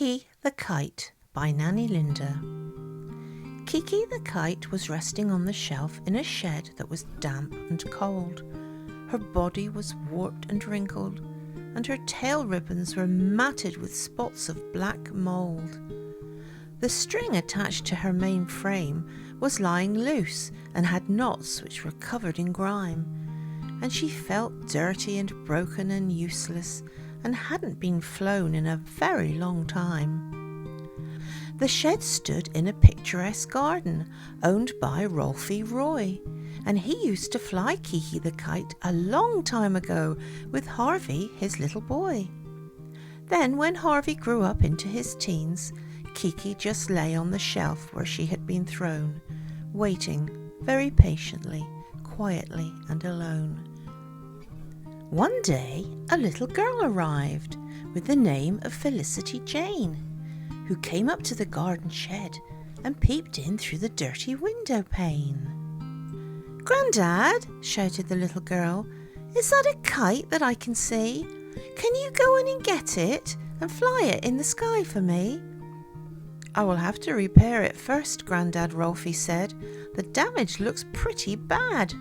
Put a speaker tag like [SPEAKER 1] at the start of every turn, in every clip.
[SPEAKER 1] Kiki the Kite by Nanny Linda. Kiki the Kite was resting on the shelf in a shed that was damp and cold. Her body was warped and wrinkled, and her tail ribbons were matted with spots of black mould. The string attached to her main frame was lying loose and had knots which were covered in grime, and she felt dirty and broken and useless, and hadn't been flown in a very long time. The shed stood in a picturesque garden owned by Ralphy Roy, and he used to fly Kiki the Kite a long time ago with Harvey, his little boy. Then when Harvey grew up into his teens, Kiki just lay on the shelf where she had been thrown, waiting very patiently, quietly and alone. One day a little girl arrived with the name of Felicity-Jane, who came up to the garden shed and peeped in through the dirty window pane. "Grandad," shouted the little girl, "is that a kite that I can see? Can you go in and get it and fly it in the sky for me?" "I will have to repair it first," Grandad Ralphie said. "The damage looks pretty bad.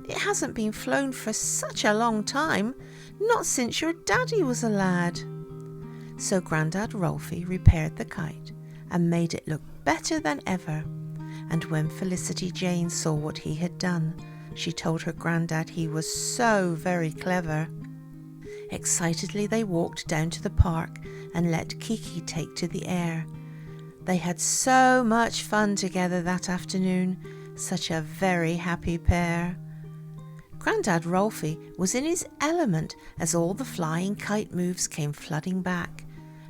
[SPEAKER 1] It hasn't been flown for such a long time, not since your daddy was a lad." So Grandad Ralphie repaired the kite and made it look better than ever. And when Felicity-Jane saw what he had done, she told her Grandad he was so very clever. Excitedly they walked down to the park and let Kiki take to the air. They had so much fun together that afternoon, such a very happy pair. Grandad Ralphie was in his element as all the flying kite moves came flooding back.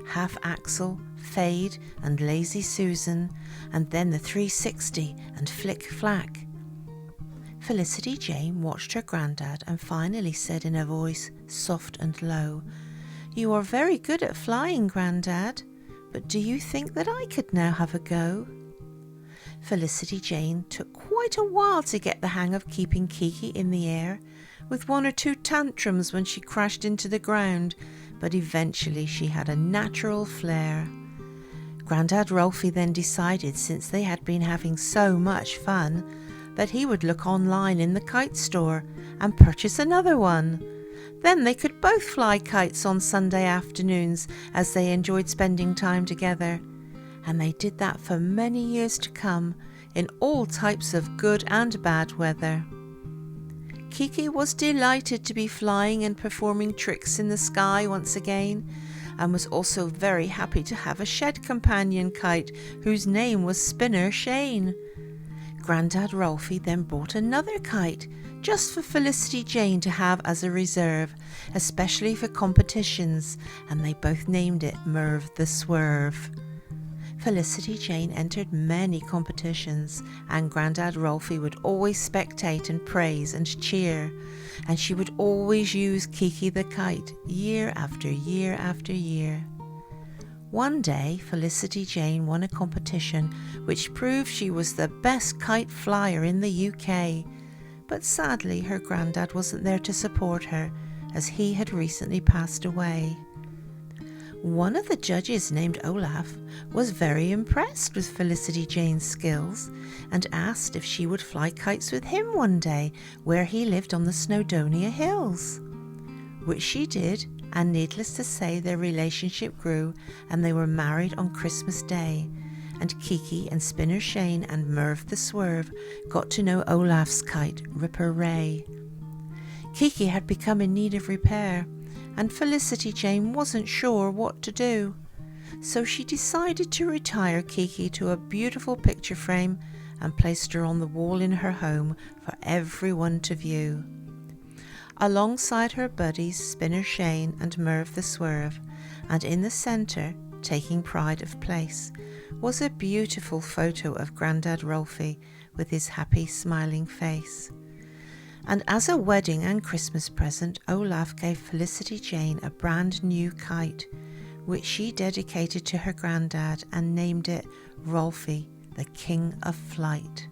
[SPEAKER 1] Half axle, fade and lazy Susan, and then the 360 and flick flack. Felicity-Jane watched her Grandad and finally said in a voice soft and low, "You are very good at flying, Grandad, but do you think that I could now have a go?" Felicity-Jane took quite a while to get the hang of keeping Kiki in the air, with one or two tantrums when she crashed into the ground, but eventually she had a natural flair. Grandad Ralphie then decided, since they had been having so much fun, that he would look online in the kite store and purchase another one. Then they could both fly kites on Sunday afternoons as they enjoyed spending time together. And they did that for many years to come, in all types of good and bad weather. Kiki was delighted to be flying and performing tricks in the sky once again, and was also very happy to have a shed companion kite whose name was Cherished. Grandad Ralphie then bought another kite just for Felicity-Jane to have as a reserve, especially for competitions, and they both named it Merv the Swerve. Felicity-Jane entered many competitions, and Grandad Ralphie would always spectate and praise and cheer, and she would always use Kiki the Kite year after year after year. One day Felicity-Jane won a competition which proved she was the best kite flyer in the UK, but sadly her Grandad wasn't there to support her, as he had recently passed away. One of the judges, named Olaf, was very impressed with Felicity-Jane's skills and asked if she would fly kites with him one day where he lived on the Snowdonia Hills, which she did, and needless to say their relationship grew and they were married on Christmas Day, and Kiki and Cherished and Merv the Swerve got to know Olaf's kite, Ripper Ray. Kiki had become in need of repair, and Felicity-Jane wasn't sure what to do, so she decided to retire Kiki to a beautiful picture frame and placed her on the wall in her home for everyone to view. Alongside her buddies Cherished and Merv the Swerve, and in the centre, taking pride of place, was a beautiful photo of Grandad Ralphie with his happy smiling face. And as a wedding and Christmas present, Olaf gave Felicity-Jane a brand new kite, which she dedicated to her Grandad and named it Ralphie, the King of Flight.